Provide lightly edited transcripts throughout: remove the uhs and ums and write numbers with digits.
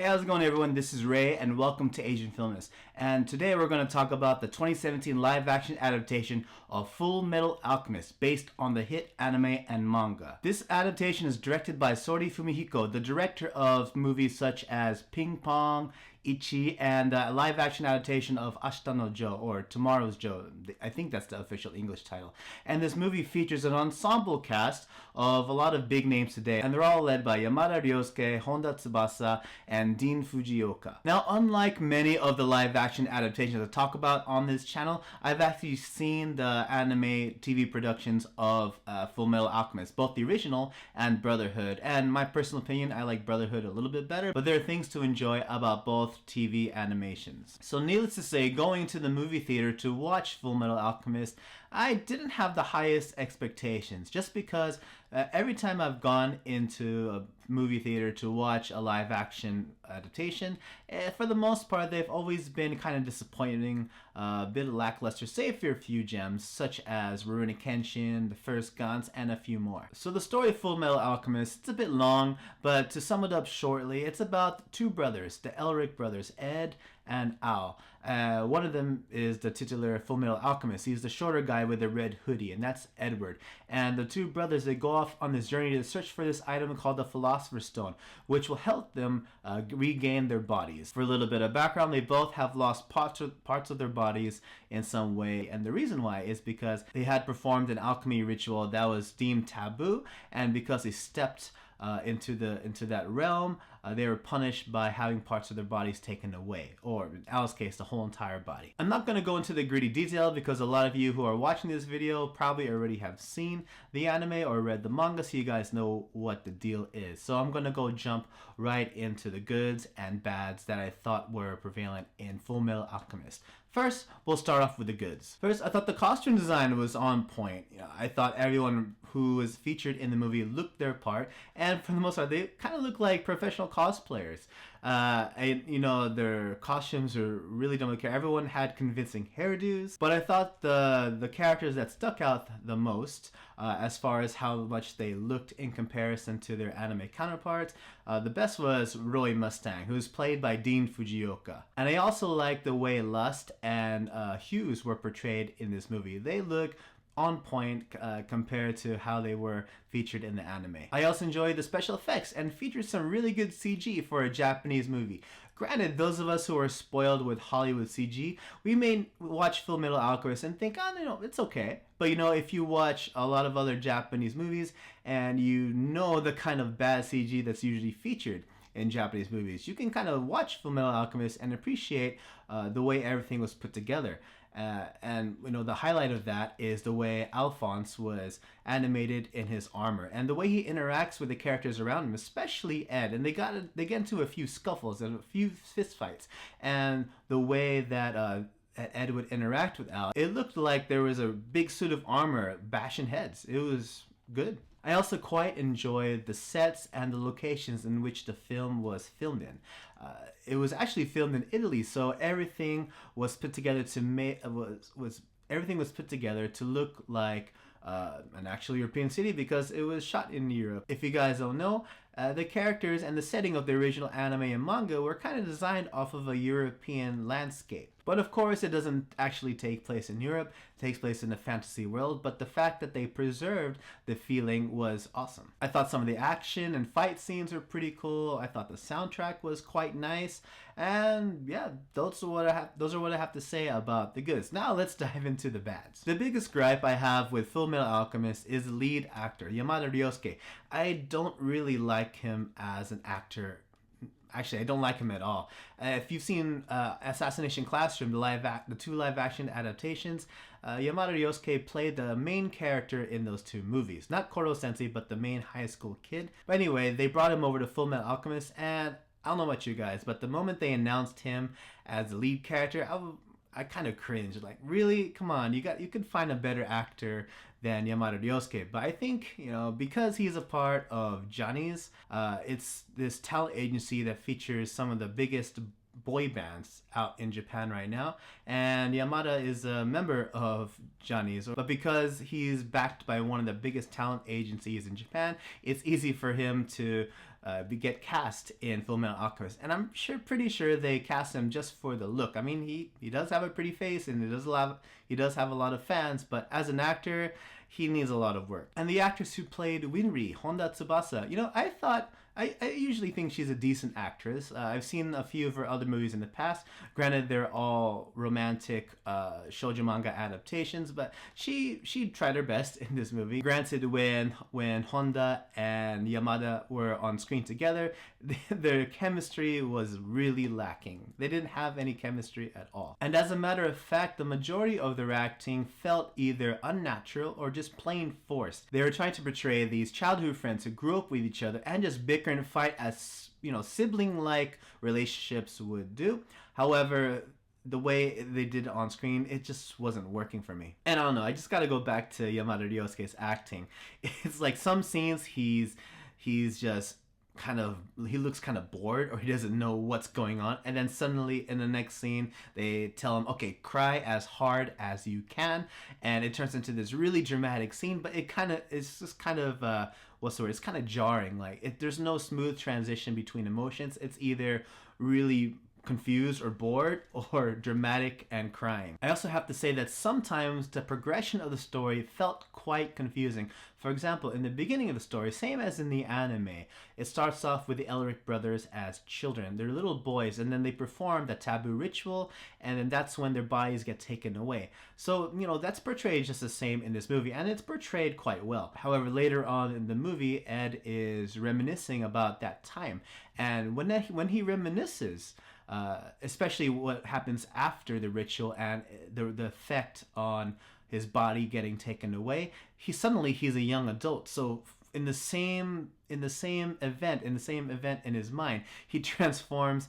how's it going everyone? This is Ray and welcome to Asian Filmist. And today we're going to talk about the 2017 live-action adaptation of Fullmetal Alchemist based on the hit anime and manga. This adaptation is directed by Sori Fumihiko, the director of movies such as Ping Pong, Ichi, and a live-action adaptation of Ashita no Joe, or Tomorrow's Joe. I think that's the official English title. And this movie features an ensemble cast of a lot of big names today, and they're all led by Yamada Ryousuke, Honda Tsubasa, and Dean Fujioka. Now, unlike many of the live-action adaptations I talk about on this channel, I've actually seen the anime TV productions of Fullmetal Alchemist, both the original and Brotherhood. And my personal opinion, I like Brotherhood a little bit better, but there are things to enjoy about both TV animations. So needless to say, going to the movie theater to watch Fullmetal Alchemist, I didn't have the highest expectations, just because every time I've gone into a movie theater to watch a live action adaptation, for the most part they've always been kind of disappointing, a bit lackluster, save for a few gems such as Rurouni Kenshin, The First Gantz, and a few more. So the story of Fullmetal Alchemist, it's a bit long, but to sum it up shortly, it's about two brothers, the Elric brothers, Ed and Al. One of them is the titular Fullmetal Alchemist. He's the shorter guy with the red hoodie, and that's Edward. And the two brothers, they go off on this journey to search for this item called the Philosopher Stone, which will help them regain their bodies. For a little bit of background, they both have lost parts of their bodies in some way, and the reason why is because they had performed an alchemy ritual that was deemed taboo, and because they stepped into that realm, they were punished by having parts of their bodies taken away, or in Al's case, the whole entire body. I'm not going to go into the gritty detail because a lot of you who are watching this video probably already have seen the anime or read the manga, so you guys know what the deal is. So I'm going to go jump right into the goods and bads that I thought were prevalent in Fullmetal Alchemist. First, we'll start off with the goods. First, I thought the costume design was on point. I thought everyone who was featured in the movie looked their part, and for the most part, they kind of look like professional cosplayers. Their costumes are really don't care. Everyone had convincing hairdos, but I thought the characters that stuck out the most, as far as how much they looked in comparison to their anime counterparts, the best was Roy Mustang, who was played by Dean Fujioka. And I also liked the way Lust and Hughes were portrayed in this movie. They look on point compared to how they were featured in the anime. I also enjoyed the special effects and featured some really good CG for a Japanese movie. Granted, those of us who are spoiled with Hollywood CG, we may watch Fullmetal Alchemist and think, it's okay. But if you watch a lot of other Japanese movies and you know the kind of bad CG that's usually featured in Japanese movies, you can kind of watch Fullmetal Alchemist and appreciate the way everything was put together. The highlight of that is the way Alphonse was animated in his armor and the way he interacts with the characters around him, especially Ed. And they get into a few scuffles and a few fistfights, and the way that Ed would interact with Al, it looked like there was a big suit of armor bashing heads. It was good. I also quite enjoyed the sets and the locations in which the film was filmed in. It was actually filmed in Italy, so everything was put together to look like an actual European city because it was shot in Europe. If you guys don't know, the characters and the setting of the original anime and manga were kind of designed off of a European landscape. But of course, it doesn't actually take place in Europe. It takes place in a fantasy world, but the fact that they preserved the feeling was awesome. I thought some of the action and fight scenes were pretty cool. I thought the soundtrack was quite nice. And yeah, those are what I have to say about the goods. Now let's dive into the bads. The biggest gripe I have with Fullmetal Alchemist is the lead actor, Yamada Ryousuke. I don't really like him as an actor. Actually, I don't like him at all. If you've seen Assassination Classroom, the two live-action adaptations, Yamada Ryousuke played the main character in those two movies. Not Koro Sensei, but the main high school kid. But anyway, they brought him over to Fullmetal Alchemist, and I don't know about you guys, but the moment they announced him as the lead character, I kind of cringed. Like, really? Come on, you could find a better actor than Yamada Ryousuke. But I think, because he's a part of Johnny's, it's this talent agency that features some of the biggest boy bands out in Japan right now, and Yamada is a member of Johnny's. But because he's backed by one of the biggest talent agencies in Japan, it's easy for him to get cast in Fullmetal Alchemist. And I'm pretty sure they cast him just for the look. I mean, he does have a pretty face, and he does have a lot of fans, but as an actor, he needs a lot of work. And the actress who played Winry, Honda Tsubasa, I usually think she's a decent actress. I've seen a few of her other movies in the past. Granted, they're all romantic shoujo manga adaptations, but she tried her best in this movie. Granted, when Honda and Yamada were on screen together, their chemistry was really lacking. They didn't have any chemistry at all. And as a matter of fact, the majority of their acting felt either unnatural or just plain forced. They were trying to portray these childhood friends who grew up with each other and just bicker and fight as, sibling-like relationships would do. However, the way they did it on screen, it just wasn't working for me. And I don't know, I just gotta go back to Yamada Ryousuke's acting. It's like some scenes he's just he looks kind of bored, or he doesn't know what's going on, and then suddenly in the next scene they tell him, okay, cry as hard as you can, and it turns into this really dramatic scene. But it's just kind of what's the word, it's kind of jarring. Like, there's no smooth transition between emotions. It's either really confused or bored, or dramatic and crying. I also have to say that sometimes the progression of the story felt quite confusing. For example, in the beginning of the story, same as in the anime, it starts off with the Elric brothers as children. They're little boys, and then they perform the taboo ritual, and then that's when their bodies get taken away. So, that's portrayed just the same in this movie, and it's portrayed quite well. However, later on in the movie, Ed is reminiscing about that time, and when he reminisces, especially what happens after the ritual and the effect on his body getting taken away, he's a young adult. So in the same event in his mind, he transforms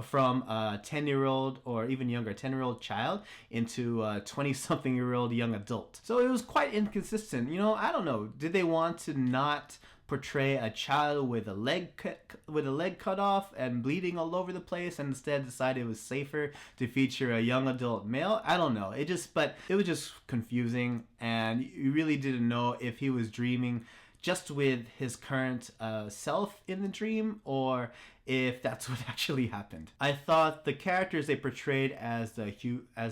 from a 10-year-old or even younger 10-year-old child into a 20-something-year-old young adult. So it was quite inconsistent. I don't know, did they want to not portray a child with a leg cut off and bleeding all over the place, and instead decided it was safer to feature a young adult male? I don't know. It was just confusing, and you really didn't know if he was dreaming just with his current self in the dream, or if that's what actually happened. I thought the characters they portrayed as the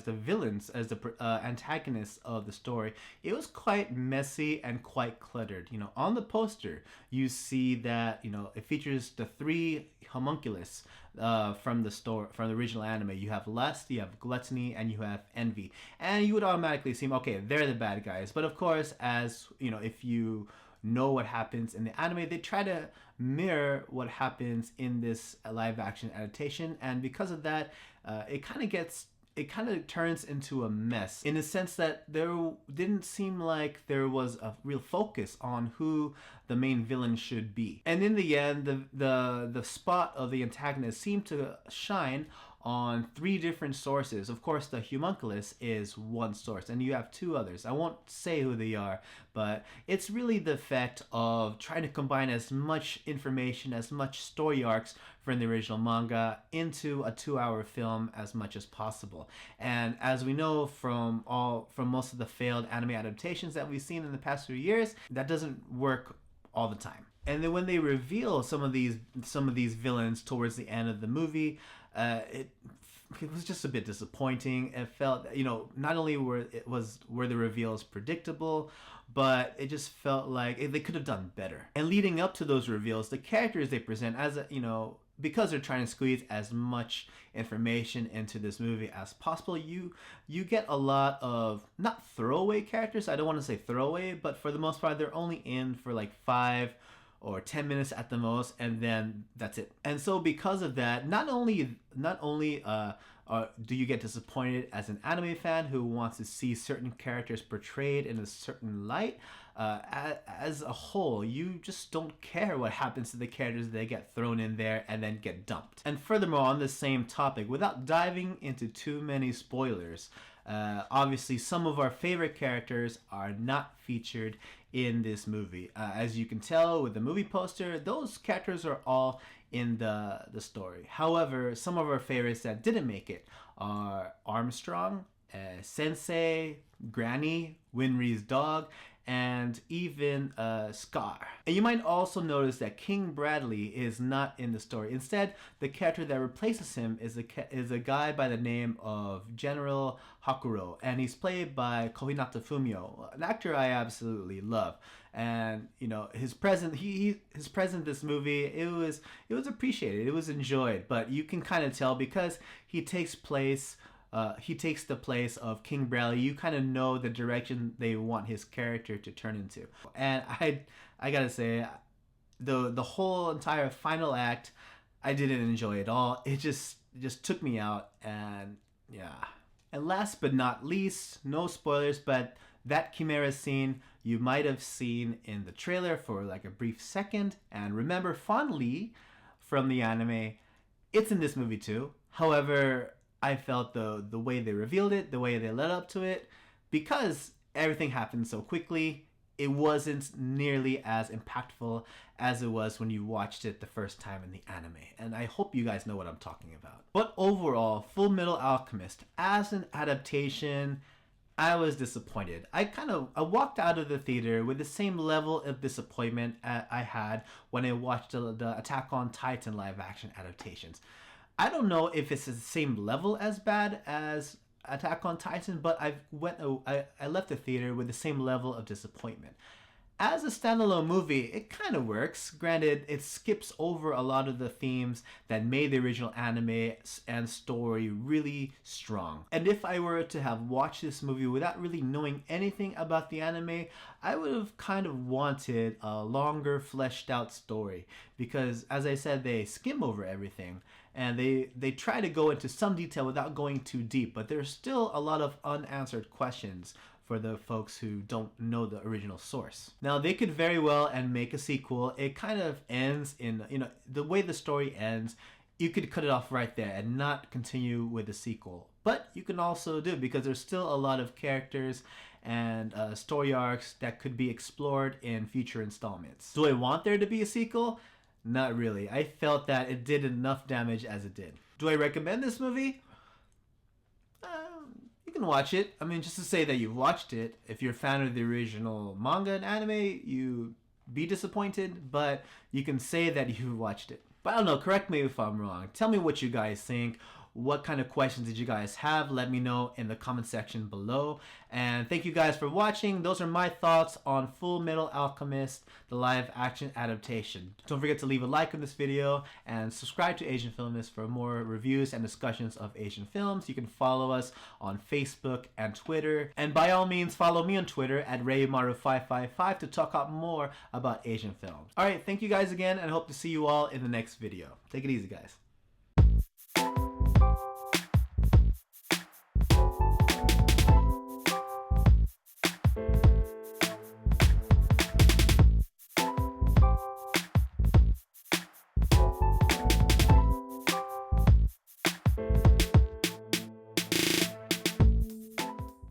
villains, as the antagonists of the story, it was quite messy and quite cluttered. On the poster, you see that it features the three homunculus from the original anime. You have lust, you have gluttony, and you have envy, and you would automatically assume, okay, they're the bad guys. But of course, as if you know what happens in the anime, they try to mirror what happens in this live action adaptation, and because of that, it kind of turns into a mess, in the sense that there didn't seem like there was a real focus on who the main villain should be. And in the end, the spot of the antagonist seemed to shine on three different sources. Of course, the homunculus is one source, and you have two others. I won't say who they are, but it's really the effect of trying to combine as much information, as much story arcs from the original manga into a 2-hour film as much as possible. And as we know from most of the failed anime adaptations that we've seen in the past few years, that doesn't work all the time. And then when they reveal some of these villains towards the end of the movie, it was just a bit disappointing. It felt, not only were the reveals predictable, but it just felt like they could have done better. And leading up to those reveals, the characters they present because they're trying to squeeze as much information into this movie as possible, you get a lot of, not throwaway characters. I don't want to say throwaway, but for the most part, they're only in for like 5 or 10 minutes at the most, and then that's it. And so because of that, not only do you get disappointed as an anime fan who wants to see certain characters portrayed in a certain light, as a whole, you just don't care what happens to the characters that get thrown in there and then get dumped. And furthermore, on the same topic, without diving into too many spoilers, obviously some of our favorite characters are not featured in this movie. As you can tell with the movie poster, those characters are all in the story. However, some of our favorites that didn't make it are Armstrong, Sensei, Granny, Winry's dog, and even Scar. And you might also notice that King Bradley is not in the story. Instead, the character that replaces him is a guy by the name of General Hakuro, and he's played by Kohinata Fumio, an actor I absolutely love. And you know, his presence in this movie, it was appreciated, it was enjoyed, but you can kind of tell because he takes the place of King Bradley. You kind of know the direction they want his character to turn into. And I gotta say, the whole entire final act, I didn't enjoy at all. It just took me out, and yeah. And last but not least, no spoilers, but that Chimera scene you might have seen in the trailer for like a brief second, and remember fondly from the anime. It's in this movie too. However, I felt the way they revealed it, the way they led up to it, because everything happened so quickly, it wasn't nearly as impactful as it was when you watched it the first time in the anime. And I hope you guys know what I'm talking about. But overall, Fullmetal Alchemist, as an adaptation, I was disappointed. I walked out of the theater with the same level of disappointment I had when I watched the Attack on Titan live action adaptations. I don't know if it's the same level as bad as Attack on Titan, but I left the theater with the same level of disappointment. As a standalone movie, it kind of works. Granted, it skips over a lot of the themes that made the original anime and story really strong. And if I were to have watched this movie without really knowing anything about the anime, I would have kind of wanted a longer, fleshed out story. Because, as I said, they skim over everything. And they try to go into some detail without going too deep. But there's still a lot of unanswered questions for the folks who don't know the original source. Now, they could very well and make a sequel. It kind of ends in, the way the story ends, you could cut it off right there and not continue with the sequel. But you can also do it because there's still a lot of characters and story arcs that could be explored in future installments. Do I want there to be a sequel? Not really. I felt that it did enough damage as it did. Do I recommend this movie? You can watch it. I mean, just to say that you've watched it. If you're a fan of the original manga and anime, you be disappointed, but you can say that you watched it. But I don't know, correct me if I'm wrong. Tell me what you guys think. What kind of questions did you guys have? Let me know in the comment section below. And thank you guys for watching. Those are my thoughts on Fullmetal Alchemist, the live action adaptation. Don't forget to leave a like on this video and subscribe to Asian Filmist for more reviews and discussions of Asian films. You can follow us on Facebook and Twitter. And by all means, follow me on Twitter at RayMaru555 to talk out more about Asian films. Alright, thank you guys again, and I hope to see you all in the next video. Take it easy, guys.